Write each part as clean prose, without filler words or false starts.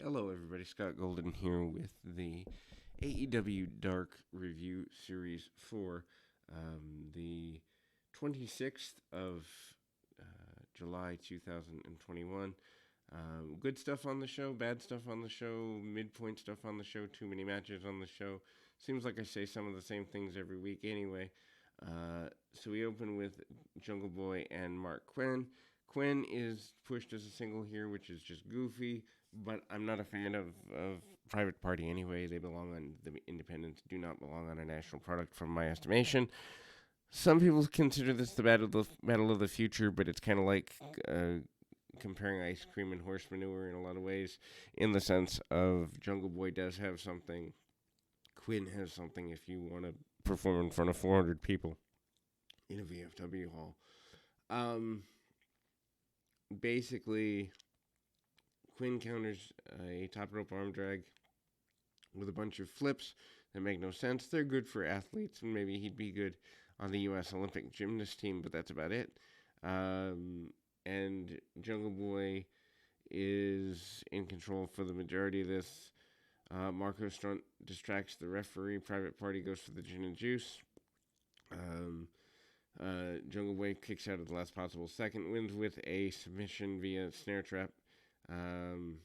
Hello, everybody. Scott Golden here with the AEW Dark Review Series for the 26th of July 2021. Good stuff on the show, bad stuff on the show, midpoint stuff on the show, too many matches on the show. Seems like I say some of the same things every week anyway. So we open with Jungle Boy and Mark Quinn. Quinn is pushed as a single here, which is just goofy, but I'm not a fan of Private Party anyway. They belong on the independents, do not belong on a national product from my estimation. Some people consider this the battle of the future, but it's kind of like comparing ice cream and horse manure in a lot of ways, in the sense of Jungle Boy does have something, Quinn has something if you want to perform in front of 400 people in a VFW hall. Um, Basically, Quinn counters a top rope arm drag with a bunch of flips that make no sense. They're good for athletes, and maybe he'd be good on the U.S. Olympic gymnast team, but that's about it. And Jungle Boy is in control for the majority of this. Marco Stunt distracts the referee. Private Party goes for the gin and juice. Jungle Boy kicks out at the last possible second, wins with a submission via snare trap. Um,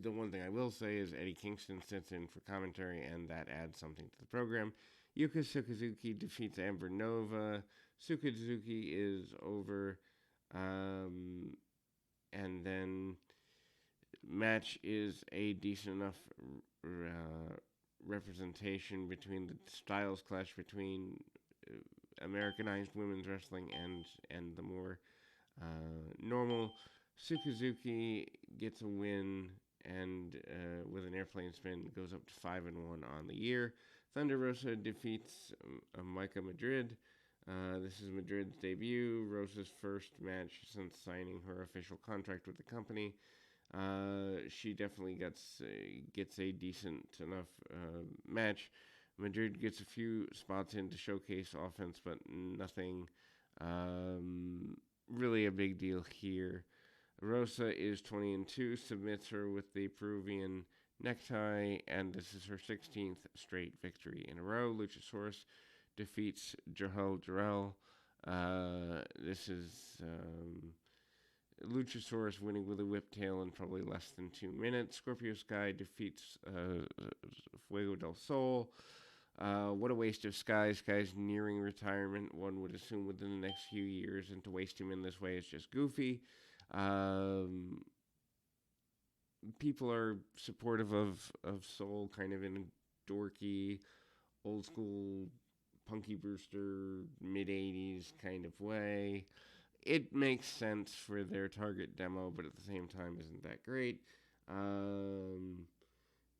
the one thing I will say is Eddie Kingston sits in for commentary, and that adds something to the program. Yuka Sukazuki defeats Amber Nova. Sukazuki is over. And then match is a decent enough representation between the styles clash between Americanized women's wrestling and the more normal. Sukazuki gets a win and with an airplane spin goes up to 5-1 on the year. Thunder Rosa defeats Micah Madrid. This is Madrid's debut, Rosa's first match since signing her official contract with the company. She definitely gets a decent enough match. Madrid gets a few spots in to showcase offense, but nothing really a big deal here. Rosa is 20-2, submits her with the Peruvian necktie, and this is her 16th straight victory in a row. Luchasaurus defeats Jarrell. This is Luchasaurus winning with a whiptail in probably less than 2 minutes. Scorpio Sky defeats Fuego del Sol. What a waste of Sky. Sky's nearing retirement, one would assume, within the next few years, and to waste him in this way is just goofy. People are supportive of Soul kind of in a dorky, old school, Punky Brewster, mid 80s kind of way. It makes sense for their target demo, but at the same time isn't that great.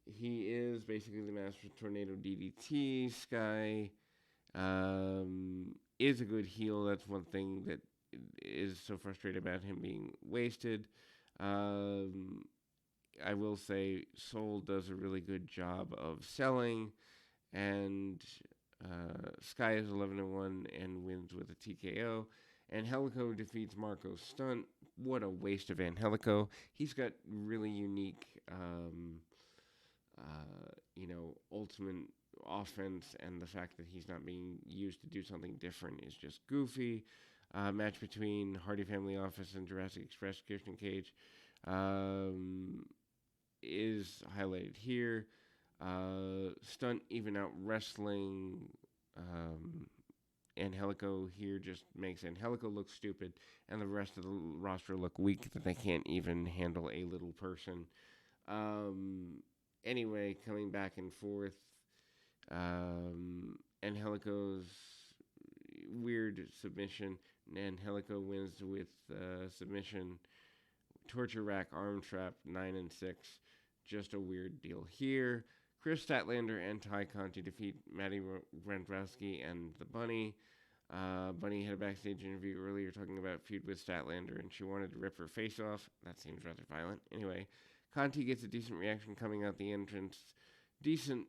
He is basically the master of Tornado DDT. Sky is a good heel. That's one thing that is so frustrating about him being wasted. I will say Soul does a really good job of selling, and Sky is 11-1 and wins with a TKO. Angelico defeats Marco Stunt. What a waste of Angelico. He's got really unique, ultimate offense, and the fact that he's not being used to do something different is just goofy. Match between Hardy Family Office and Jurassic Express, Christian Cage, is highlighted here. Stunt even out wrestling Angelico here just makes Angelico look stupid, and the rest of the roster look weak that they can't even handle a little person. Anyway, coming back and forth, Angelico's weird submission. Angelico wins with submission. Torture rack, arm trap, 9-6. Just a weird deal here. Chris Statlander and Ty Conti defeat Maddie Randrowski and the Bunny. Bunny had a backstage interview earlier talking about feud with Statlander, and she wanted to rip her face off. That seems rather violent. Anyway, Conti gets a decent reaction coming out the entrance. Decent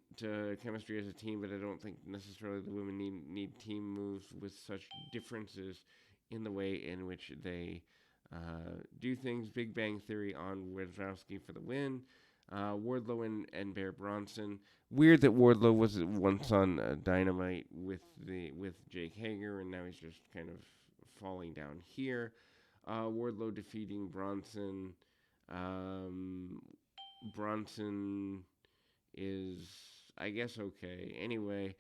chemistry as a team, but I don't think necessarily the women need team moves with such differences in the way in which they do things. Big Bang Theory on Wazowski for the win. Wardlow and Bear Bronson. Weird that Wardlow was once on Dynamite with Jake Hager, and now he's just kind of falling down here. Wardlow defeating Bronson. Bronson is, I guess, okay. Anyway,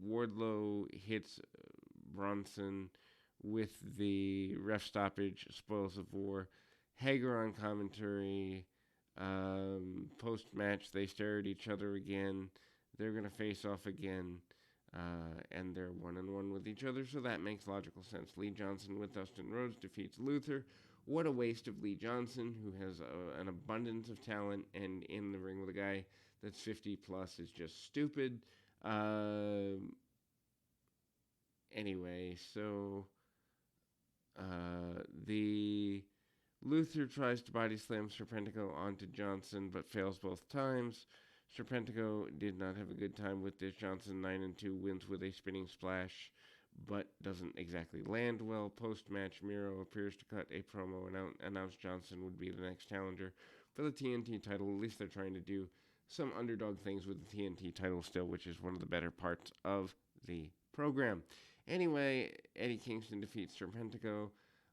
Wardlow hits Bronson with the ref stoppage, spoils of war. Hager on commentary. Post match, they stare at each other again. They're going to face off again. And they're 1-1 with each other, so that makes logical sense. Lee Johnson with Dustin Rhodes defeats Luther. What a waste of Lee Johnson, who has an abundance of talent, and in the ring with a guy that's 50 plus is just stupid. Anyway, so the Luther tries to body slam Serpentico onto Johnson, but fails both times. Serpentico did not have a good time with this. Johnson 9-2 wins with a spinning splash, but doesn't exactly land well. Post-match, Miro appears to cut a promo and announce Johnson would be the next challenger for the TNT title. At least they're trying to do some underdog things with the TNT title still, which is one of the better parts of the program. Anyway, Eddie Kingston defeats Serpentico.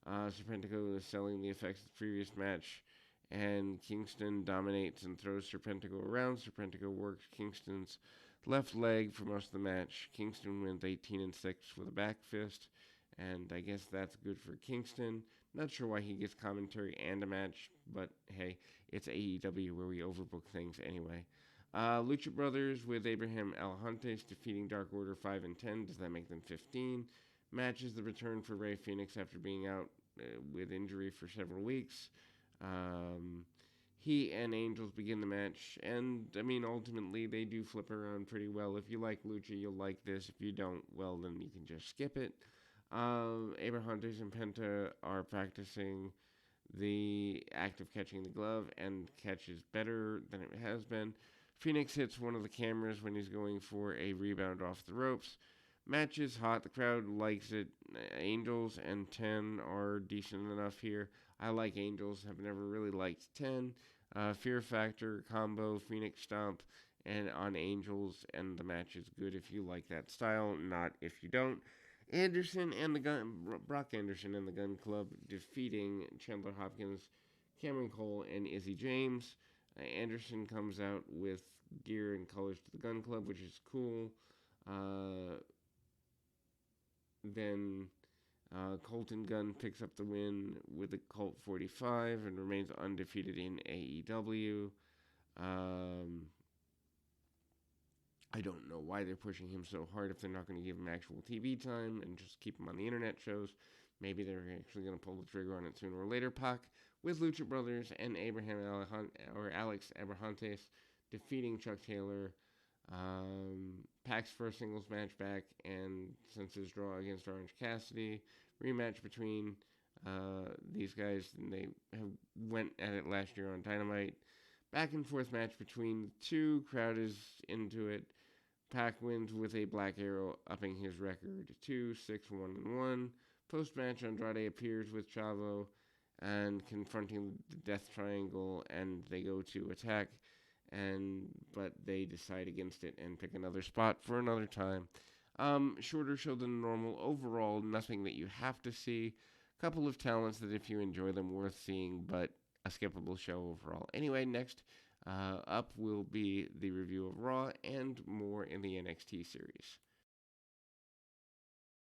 Serpentico is selling the effects of the previous match, and Kingston dominates and throws Serpentico around. Serpentico works Kingston's left leg for most of the match. Kingston wins 18-6 with a back fist, and I guess that's good for Kingston. Not sure why he gets commentary and a match, but hey, it's AEW where we overbook things anyway. Lucha Brothers with Abraham Alajantes defeating Dark Order 5-10. Does that make them 15? Matches the return for Rey Fenix after being out with injury for several weeks. He and Angels begin the match, and I mean, ultimately, they do flip around pretty well. If you like Lucha, you'll like this. If you don't, well, then you can just skip it. Abrahantes and Penta are practicing the act of catching the glove, and catches better than it has been. Phoenix hits one of the cameras when he's going for a rebound off the ropes. Match is hot. The crowd likes it. Angels and 10 are decent enough here. I like Angels. Have never really liked 10. Fear Factor, combo, Phoenix Stomp, and on Angels, and the match is good if you like that style, not if you don't. Brock Anderson and the Gun Club defeating Chandler Hopkins, Cameron Cole, and Izzy James. Anderson comes out with gear and colors to the Gun Club, which is cool. Then Colton Gunn picks up the win with the Colt 45 and remains undefeated in AEW. I don't know why they're pushing him so hard if they're not going to give him actual TV time and just keep him on the internet shows. Maybe they're actually going to pull the trigger on it sooner or later. Pac with Lucha Brothers and Alex Abrahantes defeating Chuck Taylor. Pac's first singles match back, and since his draw against Orange Cassidy, rematch between these guys, and they went at it last year on Dynamite. Back and forth match between the two. Crowd is into it. Pac wins with a Black Arrow, upping his record to 6-1-1. Post-match, Andrade appears with Chavo and confronting the Death Triangle, and they go to attack, but they decide against it and pick another spot for another time. Shorter show than normal. Overall, nothing that you have to see. Couple of talents that if you enjoy them, worth seeing, but a skippable show overall. Anyway, next up will be the review of Raw and more in the NXT series.